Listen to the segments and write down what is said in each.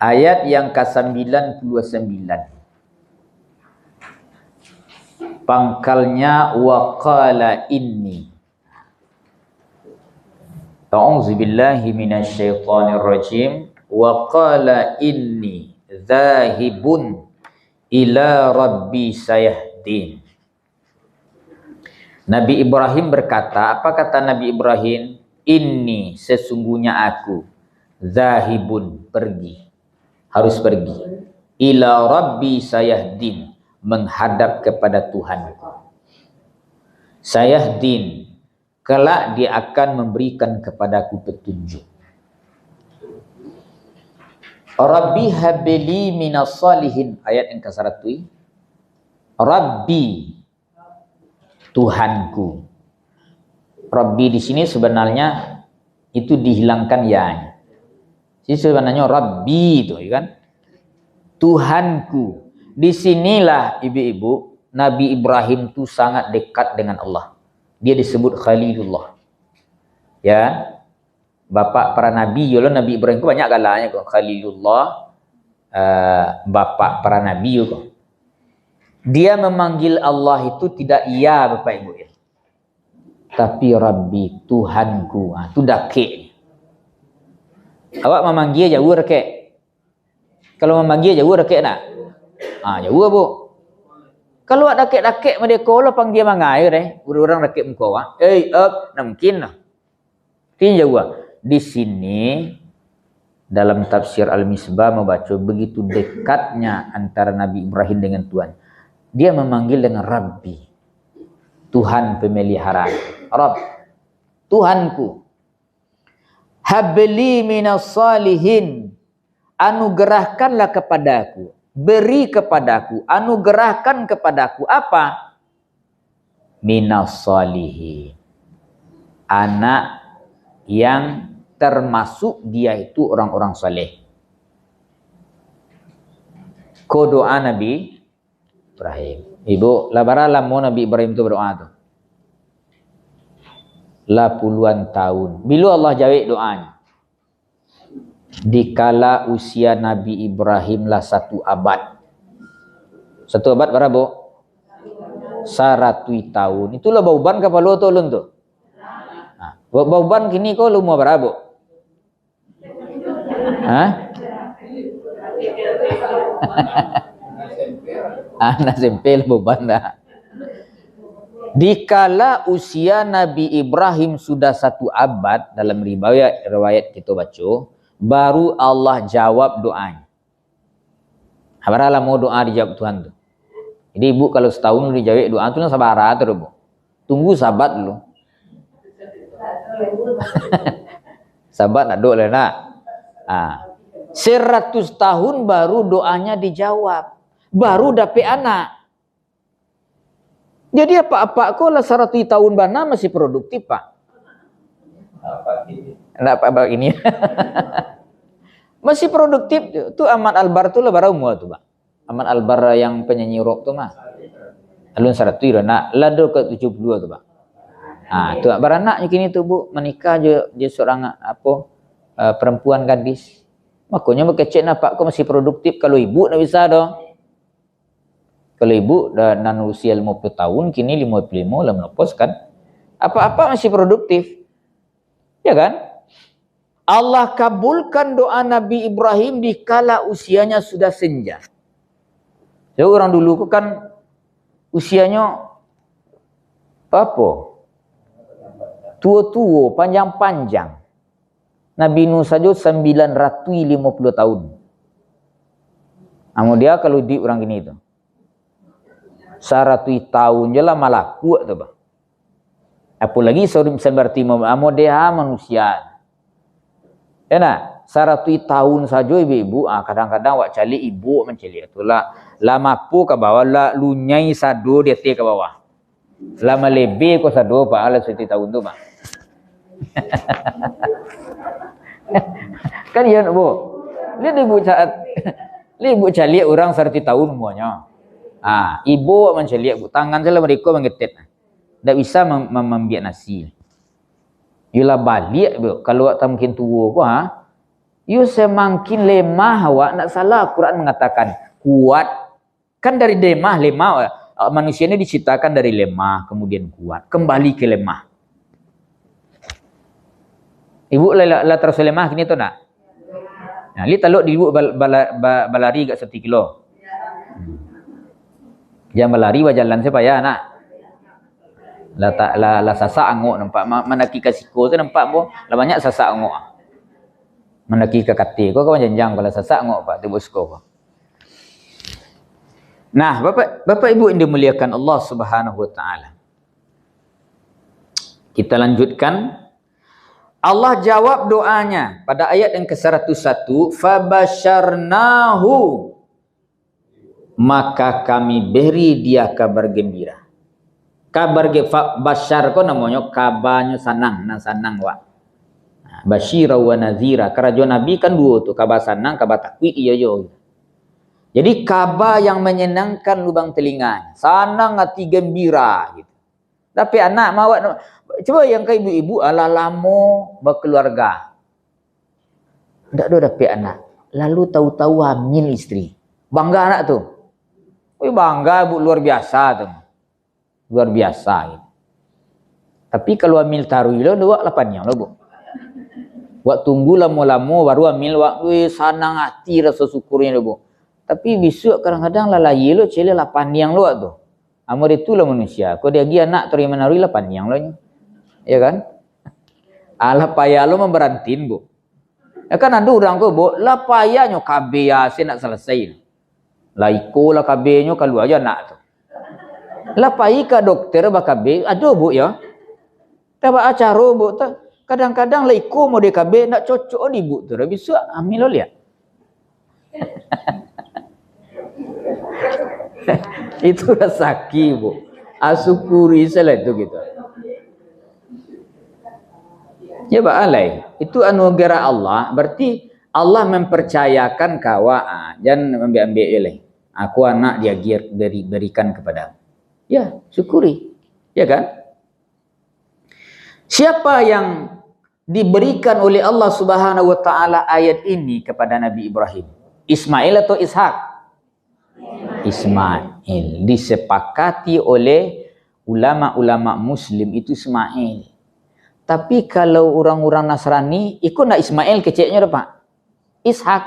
Ayat yang ke-99. Pangkalnya wa qala inni. A'udzu billahi minasyaitonir rajim. Wa qala inni dzahibun ila rabbi sayahdin. Nabi Ibrahim berkata, apa kata Nabi Ibrahim? Inni, sesungguhnya aku, zahibun, pergi, harus pergi. Ila rabbi sayahdin, menghadap kepada Tuhanku. Sayahdin, kelak dia akan memberikan kepadaku petunjuk. Rabbi habli minas salihin, ayat yang ke-100. Rabbi, Tuhanku. Rabbi di sini sebenarnya itu dihilangkan ya. Jadi sebenarnya Rabbi itu kan Tuhanku. Disinilah ibu-ibu Nabi Ibrahim itu sangat dekat dengan Allah. Dia disebut Khalilullah. Ya, bapak para nabi. Yolah Nabi Ibrahim itu banyak galanya kok. Khalilullah, bapak para nabi kok. Dia memanggil Allah itu tidak iya Bapak Ibu ya. Tapi Rabbi, Tuhanku. Itu dakik. Awak memanggil jauh rekek. Kalau memanggil jauh rekek nak? Jauh Bu. Kalau awak dakik-dakik mereka lah panggil mangai deh. Orang dakik muka awak. Nak mungkin lah. Tin jauh. Di sini dalam tafsir Al-Misbah membaca begitu dekatnya antara Nabi Ibrahim dengan Tuhan. Dia memanggil dengan Rabbi, Tuhan pemeliharaan. Rabb, Tuhanku. Habli minas salihin, anugerahkanlah kepadaku, beri kepadaku, anugerahkan kepadaku apa? Minas salihin, anak yang termasuk dia itu orang-orang saleh. Ko doa Nabi Ibrahim. Ibu, labaralah mau Nabi Ibrahim itu berdoa tu. Lah puluhan tahun. Bila Allah jawab doanya? Dikala usia Nabi Ibrahim lah 1 abad. 1 abad berapa? 100 tahun. Itulah bauban kapal tu lun tu. Bauban kini kau lu mau berapa? Anak sempel beban dah. Dikala usia Nabi Ibrahim sudah 1 abad, dalam riwayat kita baca, baru Allah jawab doanya. Habaralah mau doa dijawab Tuhan tu. Jadi ibu kalau setahun dijawab doa tu sabar terus Bu. Tunggu sabat dulu. Sabat nak doa lah nak. 100 tahun baru doanya dijawab. Baru dapat anak. Jadi apa-apa kau lah 100 tahun bana masih produktif Pak. Apa ini? Masih produktif tu. Ahmad Albar tu lah baru mua tu Pak. Ahmad Albar yang penyanyi rock tu mah. Alun 100 dah nak lado ke 72 tu Pak. Tu beranaknya kini tu Bu, menikah je seorang perempuan gadis. Makanya berkecek nampak kau masih produktif. Kalau ibu nak bisa dong. Kalau ibu dah nan usia 50 tahun, kini 55 lah menopos kan. Apa-apa masih produktif. Ya kan? Allah kabulkan doa Nabi Ibrahim di kala usianya sudah senja. Jadi orang dulu kan usianya apa? Tua-tua, panjang-panjang. Nabi Nuh saja 950 tahun. Dia kalau di orang gini tu. 100 tahun je lah malah kuat tu Bang. Apalagi seperti dia manusia. Ya nak? 100 tahun saja ibu-ibu, kadang-kadang awak cari ibu mencari itulah. Lama pu ke bawah lah lunyai sado dia ke bawah. Lama lebih ko sado Pak ala 100 tahun tu Bang. Kan ya Bu. Lihat ibu cari orang 100 tahun semuanya. Ibu menceliak Bu, tangan saya mereka mengetet. Tak bisa membiak nasi. Yalah balik Bu, kalau tak mungkin tua ko You semakin lemah awak, nak salah Quran mengatakan kuat. Kan dari lemah, manusia ini diciptakan dari lemah, kemudian kuat, kembali ke lemah. Ibu lah terus lemah kini tu nak? Nah, li taluk di ibu balari gak 1 kilo. Jangan berlari berjalan supaya nak. La sasak angok nampak manaki kasiko tu nampak bo, la banyak sasak angok. Manaki ke kati ko janjang kalau sasak angok pak tu bosko. Nah, Bapak Ibu yang dimuliakan Allah Subhanahu wa taala. Kita lanjutkan. Allah jawab doanya pada ayat yang ke-101, fabasyarnahu, maka kami beri dia kabar gembira. Kabar basyar ko namanya kabarnya sanang, sanang wa. Basyira wa nazira. Kerajo Nabi kan dua tu, kabar sanang, kabar takwi iya yo. Jadi kabar yang menyenangkan lubang telinga, sanang hati gembira gitu. Tapi anak mawat coba yang ke ibu-ibu ala lamo berkeluarga. Ndak ada dapat anak. Lalu tahu-tahu hamil istri. Bangga anak tu. Wih bangga bu, luar biasa tu. Luar biasa gitu. Tapi kalau hamil taruh lo dua 8 yang lo bu. Wak tunggu lama-lama baru hamil wak wih sanang hati rasa syukurnya lo bu. Tapi besok kadang-kadang lalai lo cile 8 yang lo tu. Amor itulah manusia. Kau dia gi anak terima narui 8 yang lo nya. Ya kan? Alah payah lo memberantin bu. Ya kan ada orang ko bu, lah payahnya KB asin nak selesai. Lah iko lah KB nya kalau aja nak tu. Lah payah ke dokter ba KB, ada bu ya. Taba acara bu tu. Kadang-kadang lah iko mau de KB nak cocok di bu tu. Bisa hamil lo lihat. Itu rezeki bu. Asyukuri salah itu gitu. Ya ba'alai. Itu anugerah Allah. Berarti Allah mempercayakan kawa. Jangan ambil-ambil oleh. Aku anak dia berikan kepada. Ya, syukuri. Ya kan? Siapa yang diberikan oleh Allah Subhanahu wa taala ayat ini kepada Nabi Ibrahim? Ismail atau Ishak? Ismail. Disepakati oleh ulama-ulama muslim itu Ismail. Tapi kalau orang-orang Nasrani ikut nak Ismail kecilnya Pak. Ishak.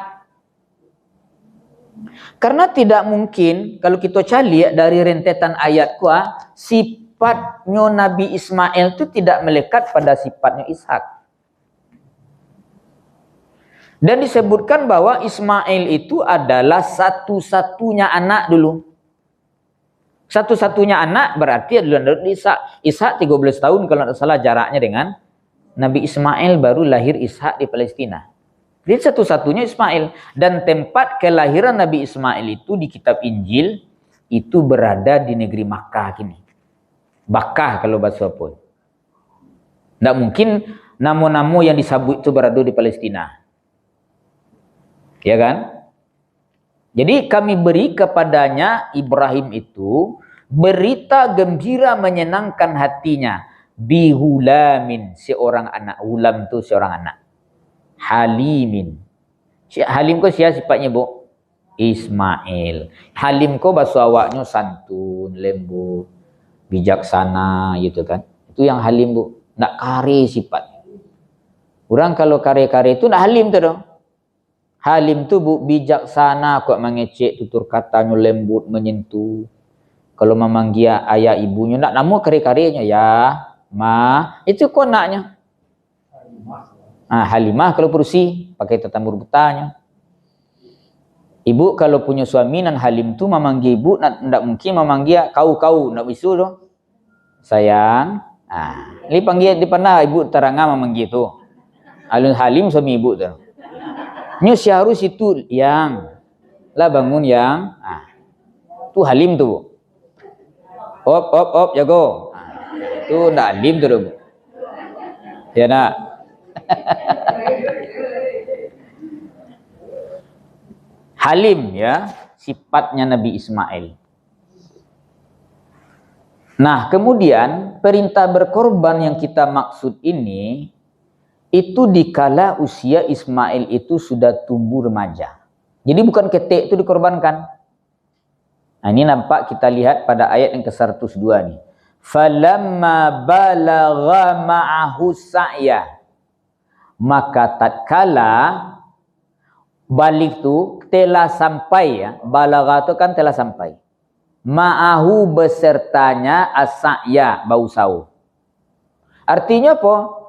Karena tidak mungkin kalau kita cari dari rentetan ayat kuah, sifatnya Nabi Ismail itu tidak melekat pada sifatnya Ishak. Dan disebutkan bahwa Ismail itu adalah satu-satunya anak dulu. Satu-satunya anak berarti adalah Ishak. Ishak 13 tahun kalau tidak salah jaraknya dengan Nabi Ismail, baru lahir Ishak di Palestina. Jadi satu-satunya Ismail. Dan tempat kelahiran Nabi Ismail itu di kitab Injil itu berada di negeri Makkah kini. Bakkah kalau bahasa pun. Tidak mungkin nama-nama yang disebut itu berada di Palestina. Ya kan? Jadi kami beri kepadanya Ibrahim itu berita gembira menyenangkan hatinya. Bihulamin, seorang anak. Hulam tu seorang anak. Halimin. Halim ko siapa sifatnya bu? Ismail. Halim ko bahasa awaknya santun, lembut, bijaksana gitu kan. Itu yang halim bu. Nak kare sifat. Orang kalau kare-kare itu nak halim tu dong. Halim tu bu bijaksana, kok mengecek tutur katanya lembut menyentuh. Kalau memanggil ayah ibunya nak nama kare-karenya ya, ma, itu kok naknya. Halimah kalau perusi pakai tatamur betanya. Ibu kalau punya suami nan halim tu memanggil ibu nak mungkin memanggil kau nak bisu tu. Sayang. Ini panggil di mana ibu terangah memanggil tu. Alun halim suami ibu tu. Nyu harus itu yang lah bangun yang tu halim tu. Op jago. Tu ndak halim tu. Ya nak. Halim ya, sifatnya Nabi Ismail. Nah, kemudian perintah berkorban yang kita maksud ini itu dikala usia Ismail itu sudah tumbuh remaja. Jadi bukan ketik itu dikorbankan. Nah, ini nampak kita lihat pada ayat yang ke-102 nih. Falamma balagha ma'ahu sa'ya. Maka tatkala balik tu telah sampai ya. Balagha tu kan telah sampai. Ma'ahu besertanya as-sa'ya, bau sawu. Artinya apa?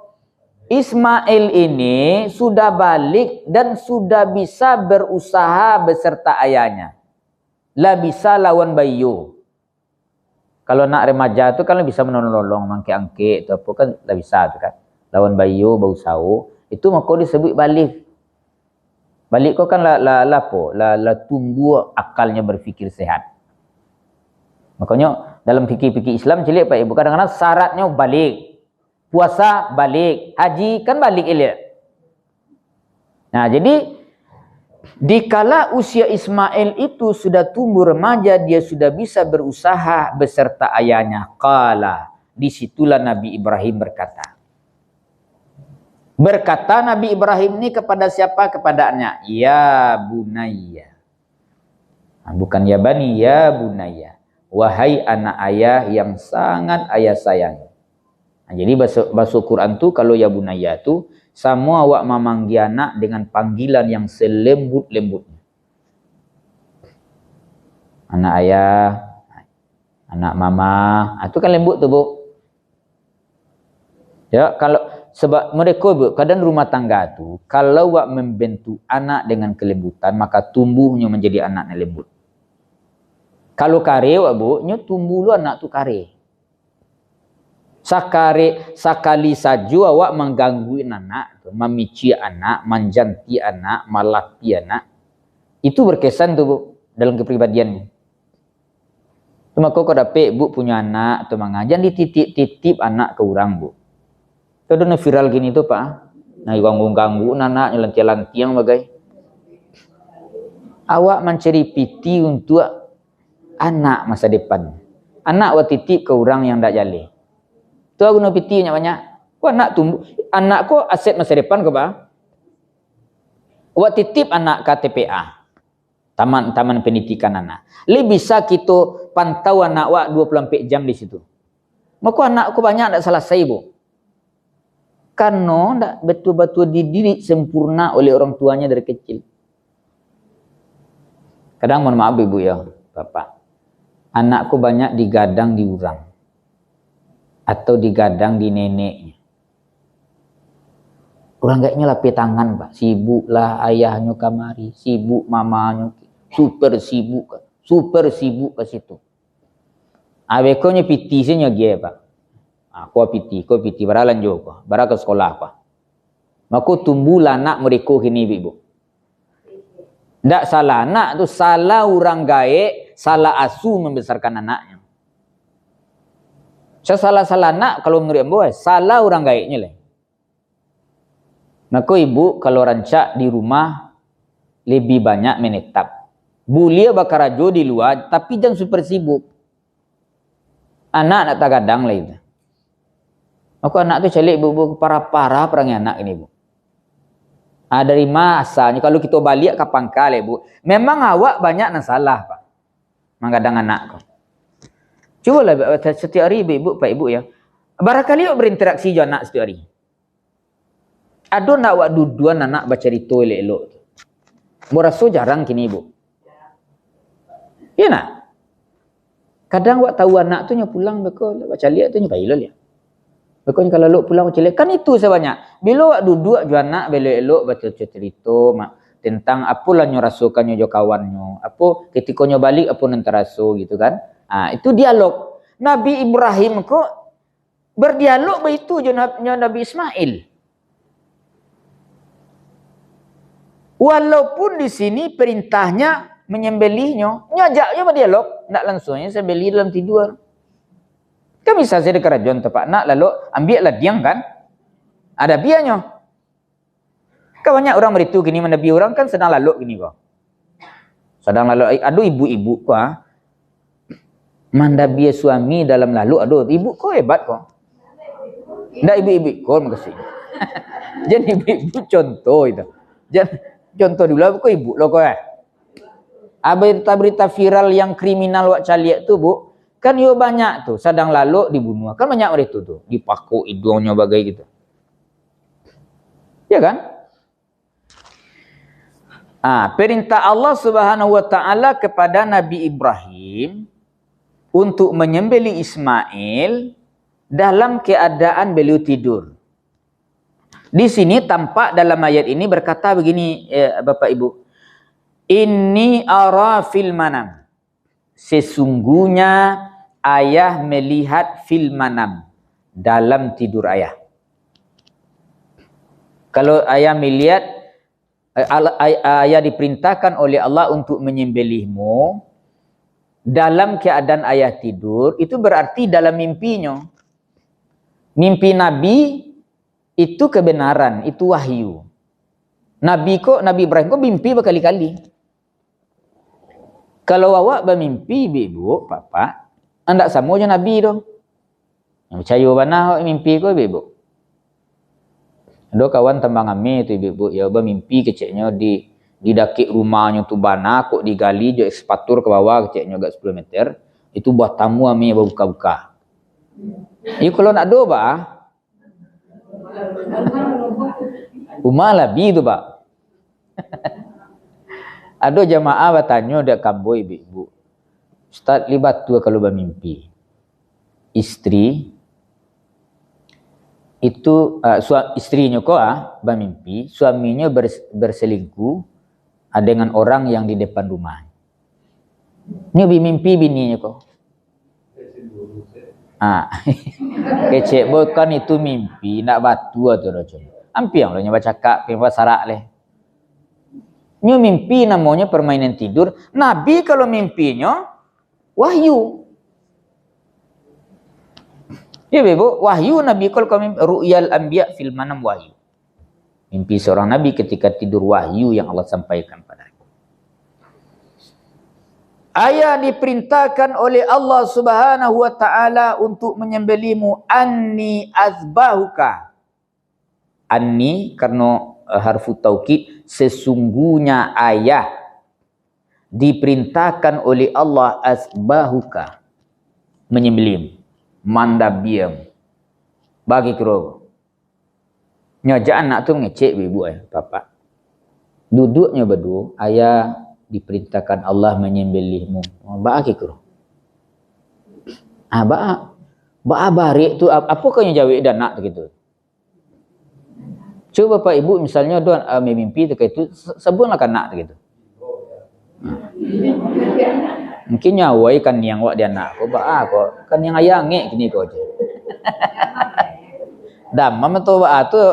Ismail ini sudah balik dan sudah bisa berusaha beserta ayahnya. Lah bisa lawan bayu. Kalau nak remaja tu kan bisa menolong-nolong, mangke-angke tu apa kan lah bisa tu kan. Lawan bayu, bau sawu, itu maka disebut balik. Balik kau kan la tumbuh akalnya berfikir sehat. Makanya dalam fikir-fikir Islam celik Pak Ibu kadang-kadang syaratnya balik. Puasa balik, haji kan balik elit. Nah, jadi dikala usia Ismail itu sudah tumbuh remaja, dia sudah bisa berusaha beserta ayahnya. Qala, disitulah Nabi Ibrahim berkata. Berkata Nabi Ibrahim ini kepada siapa? Kepada anaknya. Ya bunayya. Nah, bukan ya bani, ya bunayya. Wahai anak ayah yang sangat ayah sayang. Nah, jadi bahasa Quran tu kalau ya bunayya tu semua awak memanggil anak dengan panggilan yang selembut-lembutnya. Anak ayah, anak mama, itu kan lembut tu, Bu. Ya, kalau sebab mereka Bu, kadang rumah tangga tu kalau awak membentuk anak dengan kelembutan maka tumbuhnya menjadi anak yang lembut. Kalau kare awak Bu, nya tumbuh lu anak tu kare. Sakali saja awak mengganggu anak, memici anak, menjanti anak, malapi anak, itu berkesan tu Bu dalam kepribadianmu. Cuma kau dapat Bu punya anak atau jangan dititip anak ke orang Bu. Itu ada viral gini tu Pak. Nah ganggu anak lantiang bagai. Awak mencari piti untuk anak masa depan. Anak awak titip ke orang yang tak jali. Tu aku nak piti banyak. Kau anak tumbuh, anak kau aset masa depan kau bah. Awak titip anak ke TPA. Taman pendidikan anak. Lebih bisa kita pantau anak awak 24 jam di situ. Maka anak kau banyak tak selesai Bu. Karena tak betul-betul dididik sempurna oleh orang tuanya dari kecil. Kadang mohon maaf Ibu ya, Bapak. Anakku banyak digadang di orang. Atau digadang di neneknya. Orang kayaknya lapis tangan Pak. Sibuk lah ayahnya kamari. Sibuk mamanya. Super sibuk ke situ. Abekonya piti senya dia Pak. Kau piti. Baralan juga. Bara ke sekolah Pak. Maka tumbuhlah anak mereka kini Ibu. Tak salah anak tu. Salah orang gaek. Salah asuh membesarkan anaknya. Salah anak kalau menurut Ambo salah orang gaiknya lah. Maka Ibu kalau rancak di rumah lebih banyak menetap. Bulia bakar rajo di luar tapi jangan super sibuk. Anak nak tak kadang lah itu. Maka anak tu celik Bu parah-parah perang anak ini Bu. Dari masanya kalau kita balik ke pangkal Bu. Memang awak banyak yang salah Pak. Menggadang anak kau. Cubalah setiap hari Ibu, Pak Ibu ya. Barangkali awak berinteraksi dengan anak setiap hari. Ada nak awak duduan anak baca cerita elok-elok tu. Merasa jarang kini Ibu. Ya nak? Kadang awak tahu anak tu nya pulang beko baca lihat tu nya bailol ya. Beko kalau lok pulang baca lihat kan itu sebanyak. Bila awak duduk jo anak elok-elok baca cerita tentang apalah nyo rasakannya jo kawannya. Apa ketika nyo balik apa nan teraso gitu kan. Itu dialog. Nabi Ibrahim kok berdialog begitu dengan Nabi Ismail. Walaupun di sini perintahnya menyembelihnya, nyajaknya berdialog, nak langsungnya sembelih dalam tidur. Kan bisa saya dekat kerajaan tempat nak lalu ambillah diang kan? Ada biarnya. Kan banyak orang beritu gini Nabi orang kan sedang lalu gini kok. Sedang lalu aduh ibu-ibu kok. Mandabia suami dalam lalu aduh ibu kau hebat kok. Ndak ibu-ibu kau makasih. Jadi ibu contoh itu. Jadi contoh dulu kok ibu lo kok berita-berita viral yang kriminal wak caliak tuh bu, kan yo banyak tuh sadang lalu dibunuh, kan banyak itu tuh dipaku hidungnya bagai gitu, ya kan? Perintah Allah Subhanahu wa taala kepada Nabi Ibrahim untuk menyembelih Ismail dalam keadaan beliau tidur. Di sini tampak dalam ayat ini berkata begini, Bapak Ibu. Inni ara fil manam. Sesungguhnya ayah melihat fil manam, dalam tidur ayah. Kalau ayah melihat, ayah diperintahkan oleh Allah untuk menyembelihmu dalam keadaan ayah tidur, itu berarti dalam mimpinya. Mimpi Nabi itu kebenaran, itu wahyu. Nabi Ibrahim kok mimpi berkali-kali. Kalau awak bermimpi, ibu, papa, anda sama aja Nabi dong. Yang percaya mana mimpi kau, ibu? Ada kawan tembang kami tu ibu, ya bermimpi keceknya di dakik rumahnya tu bana, kok digali je ekspatur ke bawah keceknya agak 10 meter, itu buat tamu kami buka-buka. Ini kalau nak do ba, rumah labi tu ba. Ada jamaah bertanya dek kamboy ibu, Ustaz libat tu kalau bermimpi, istri itu istrinya kok bermimpi suaminya berselingkuh dengan orang yang di depan rumah. Ini mimpi bininya kok. Kecek bukan itu mimpi, nak batu atau racun. Ampiang lo nyoba cakap pembuat sarak leh. Ini mimpi namanya permainan tidur. Nabi kalau mimpinya wahyu. Ya ibu, wahyu Nabi kalau kami ru'yal anbiya fil manam wahyu. Mimpi seorang nabi ketika tidur wahyu yang Allah sampaikan padanya. Ayah diperintahkan oleh Allah Subhanahu wa taala untuk menyembelihmu, anni azbahuka. Anni karena harfu taukid, sesungguhnya ayah diperintahkan oleh Allah azbahuka, menyembelihmu. Mandabiam bagi kero nyaja anak tu ngecek ibu papa duduknya berdua, ayah diperintahkan Allah menyembelihmu bagi kero barik tu apa kau yang jawab dan nak gitu. Coba bapak ibu misalnya doan mimpi tu itu sebutlah kanak gitu. Mungkin nyawai kan yang wak dia nak kok kok kan yang ayah ngek gini kok je. Dah mama tu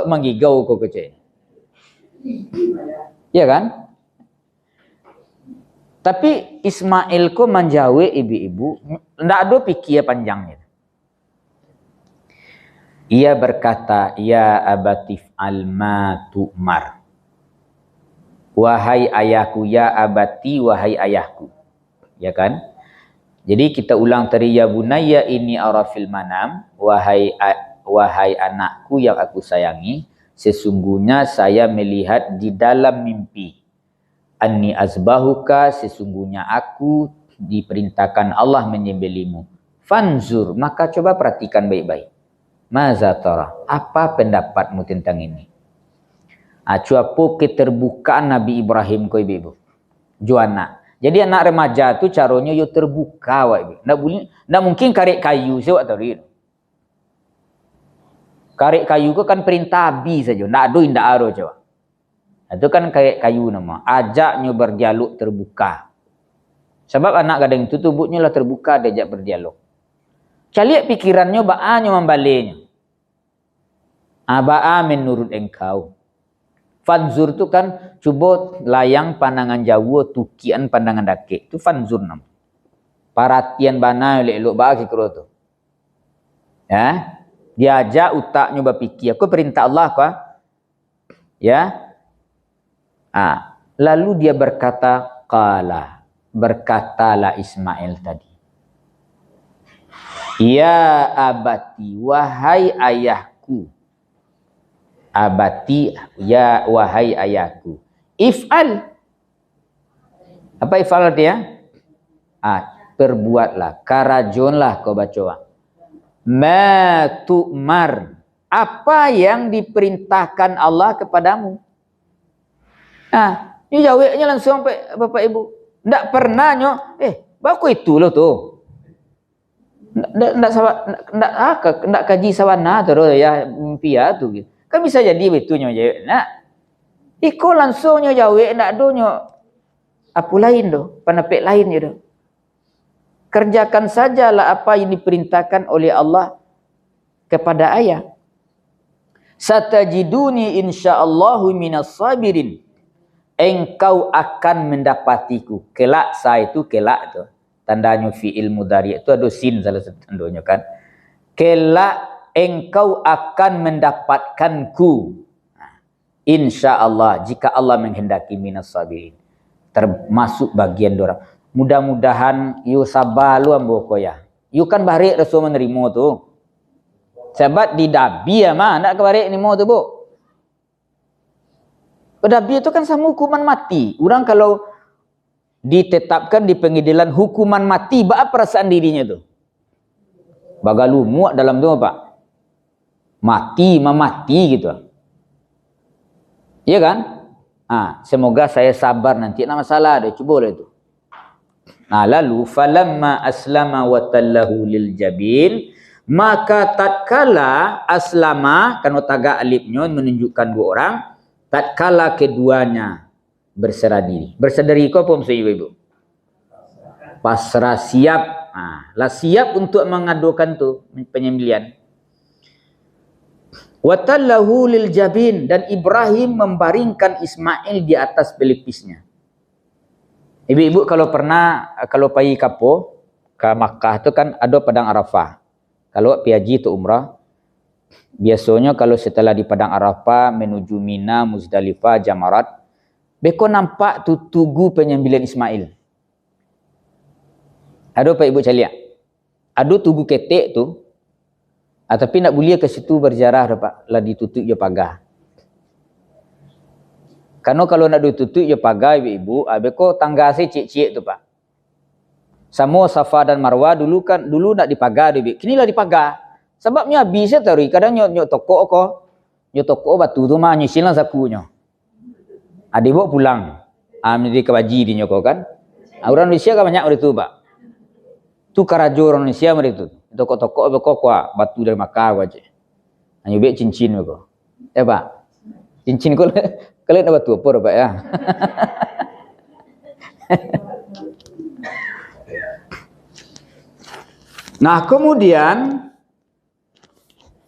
menggigau kok kecil. Ya kan? Tapi Ismail ko menjawab ibu-ibu, ndak ada pikir panjangnya. Ia berkata, ya abatif alma tu'mar. Wahai ayahku, ya abati, wahai ayahku. Ya kan? Jadi kita ulang tadi, ya bunayya ini arafil manam, wahai anakku yang aku sayangi, sesungguhnya saya melihat di dalam mimpi. Anni azbahuka, sesungguhnya aku diperintahkan Allah menyembelihmu. Fanzur, maka coba perhatikan baik-baik. Maza tara, apa pendapatmu tentang ini? Cuapo keterbukaan Nabi Ibrahim ko ibu. Juana. Jadi anak remaja tu caranya yo terbuka wak ibu. Ndak mungkin karek kayu sewak tadi. Karek kayu ko kan perintah abi saja, ndak ada indak aro coba. Itu kan karek kayu nama. Ajaknya berdialog terbuka. Sebab anak kadang itu tubuhnya lah terbuka diajak berdialog. Caliak pikirannya ba'anya membalenya. Ba'a menurut engkau. Fanzur tu kan cuba layang pandangan jauh, tukian pandangan dakik. Itu fanzur nam. Perhatian bana elok bagi kero tu. Ya, diajak utaknya berfikir. Aku perintah Allah kah? Ya. Lalu dia berkata, qala. Berkatalah Ismail tadi. Ya abati, wahai ayahku. abati, ya wahai ayahku. If'al. Apa if'al artinya? Perbuatlah, karajonlah kau baca. Ma tu'mar. Apa yang diperintahkan Allah kepadamu. Ini jawabnya langsung Bapak Ibu. Ndak pernah nyo, baku itu loh tuh. Ndak kaji sawana terus ya pia tu gitu. Kan bisa jadi betul nyo jawab. Nah, iko langsung nyo jawab ndak do nyo apa lain do, panapek lain je do. Kerjakan sajalah apa yang diperintahkan oleh Allah kepada ayah. Satajiduni insyaallahu minas sabirin. Engkau akan mendapatiku. Kelak saya itu kelak tu. Tandanya fi'il mudhari' itu ada sin salah satu tandanya kan. Kelak engkau akan mendapatkanku. Insyaallah jika Allah menghendaki minas sabirin. Termasuk bagian dorang. Mudah-mudahan you sabar lu ambo koya. You kan barik Rasul menerima tu. Sahabat di dabi mah nak ke barik nimo tu bu. Dabi itu kan sama hukuman mati. Orang kalau ditetapkan di pengadilan hukuman mati, apa perasaan dirinya tu? Bagalu muak dalam tu apa? Mati, memati gitu. Iya kan? Semoga saya sabar nanti. Nak masalah ada, cuba lah itu. Lalu falamma aslama wa tallahu lil jabin, maka tatkala aslama kan tagak alifnya menunjukkan dua orang, tatkala keduanya berserah diri. Berserah diri kau apa maksud ibu-ibu? Pasrah siap. Lah siap untuk mengadukan tu penyembelian. Wa tallahu lil jabin, dan Ibrahim membaringkan Ismail di atas pelipisnya. Ibu-ibu kalau pergi kapo ke Makkah tu kan ada padang Arafah. Kalau pergi haji tu umrah, biasanya kalau setelah di padang Arafah menuju Mina, Muzdalifah, Jamarat, beko nampak tu tugu penyembelian Ismail. Ada Pak Ibu caliak? Ada tugu ketek tu, tapi nak boleh ke situ berjarah Pak, lah ditutup je pagar. Karena kalau nak ditutup je pagar ibu-ibu, beko tangga si cik-cik tu Pak. Sama Safa dan Marwah dulu nak dipagar ibu. Kini lah dipagar. Sebabnya habis tadi kadang nyok toko ko. Nyok toko batu tu mah nyisilang sakunya. Dibawa pulang. Menjadi kebaji di nyoko kan. Orang Indonesia kan banyak orang itu Pak. Tu karajo orang Indonesia mereka tu. Toko-toko beko kuah batu dari Makkah aja. Hanya bek cincin beko. Pak. Cincin kalian nak batu apa Pak ya? Nah kemudian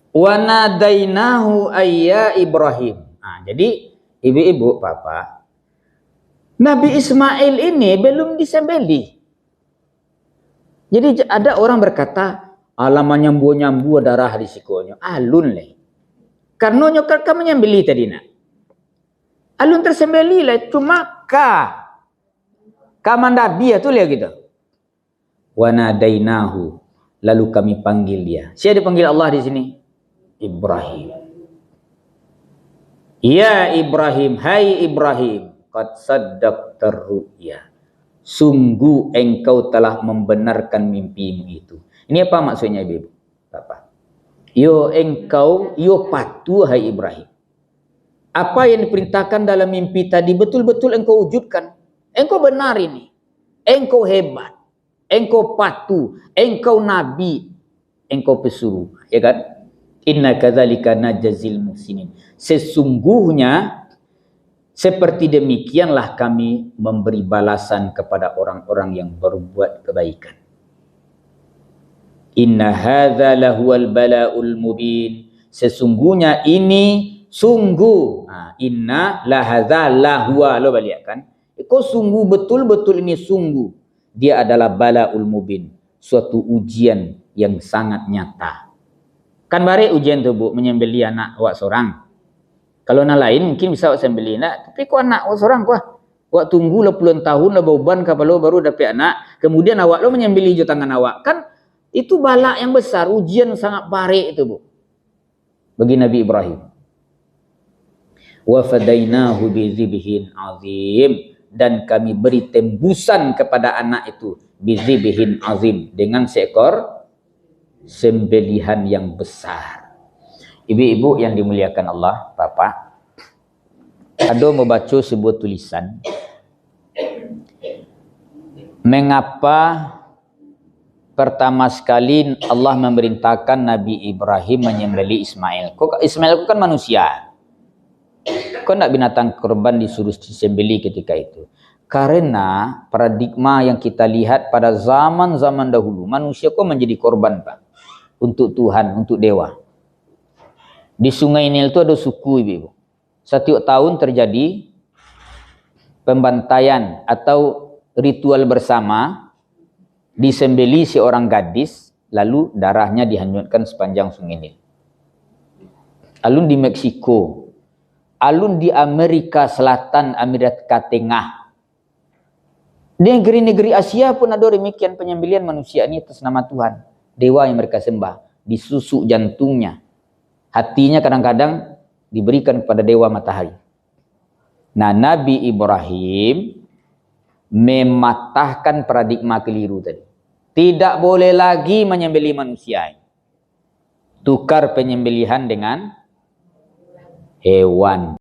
wanadainahu ayya Ibrahim. Jadi ibu-ibu, papa, Nabi Ismail ini belum disembelih. Jadi ada orang berkata, alamak nyambu darah di sikonya. Alun leh. Karena nyokar kamu nyembelih tadi nak. Alun tersembelih lah, cuma kamandabi tu lihat gitu. Wanadainahu. Lalu kami panggil dia. Siapa dipanggil Allah di sini? Ibrahim. Ya Ibrahim, hai Ibrahim, qad saddaqtar ru'ya. Sungguh engkau telah membenarkan mimpimu itu. Ini apa maksudnya Ibu? Bapak. Yo patuh hai Ibrahim. Apa yang diperintahkan dalam mimpi tadi betul-betul engkau wujudkan. Engkau benar ini. Engkau hebat. Engkau patuh, engkau nabi, engkau pesuruh, ya kan? Inna kadzalika najzil muhsinin. Sesungguhnya seperti demikianlah kami memberi balasan kepada orang-orang yang berbuat kebaikan. Inna hadza lahuwal bala'ul mubin. Sesungguhnya ini sungguh. Inna la hadza lahuwa lo balik kan? Kau sungguh betul-betul ini sungguh. Dia adalah bala'ul mubin, suatu ujian yang sangat nyata. Kan bare ujian tu Bu, menyembelih anak awak seorang. Kalau nak lain mungkin bisa awak sembelih nak, tapi kau anak awak seorang kau. Awak tunggu lah puluhan tahun lah beban kapalo baru dapat anak, kemudian awak lo menyembelih je tangan awak. Kan itu balak yang besar, ujian sangat bare itu Bu. Bagi Nabi Ibrahim. wa fadainahu bizibhin azim, dan kami beri tembusan kepada anak itu bizibhin azim, dengan seekor sembelihan yang besar. Ibu-ibu yang dimuliakan Allah, Bapak, ada membaca sebuah tulisan, mengapa pertama sekali Allah memerintahkan Nabi Ibrahim menyembelih Ismail. Kok Ismail itu kan manusia, kok nak binatang korban disuruh disembelih ketika itu? Karena paradigma yang kita lihat pada zaman-zaman dahulu, manusia kok menjadi korban, Pak, untuk Tuhan, untuk dewa. Di Sungai Nil itu ada suku, ibu. Setiap tahun terjadi pembantaian atau ritual bersama, disembelih seorang gadis, lalu darahnya dihanyutkan sepanjang Sungai Nil. Alun di Meksiko, alun di Amerika Selatan, Amerika Tengah, di negeri-negeri Asia pun ada demikian penyembelihan manusia ini atas nama Tuhan, dewa yang mereka sembah, disusuk jantungnya, hatinya kadang-kadang diberikan kepada dewa matahari. Nah, Nabi Ibrahim mematahkan paradigma keliru tadi. Tidak boleh lagi menyembelih manusia. Tukar penyembelihan dengan hewan.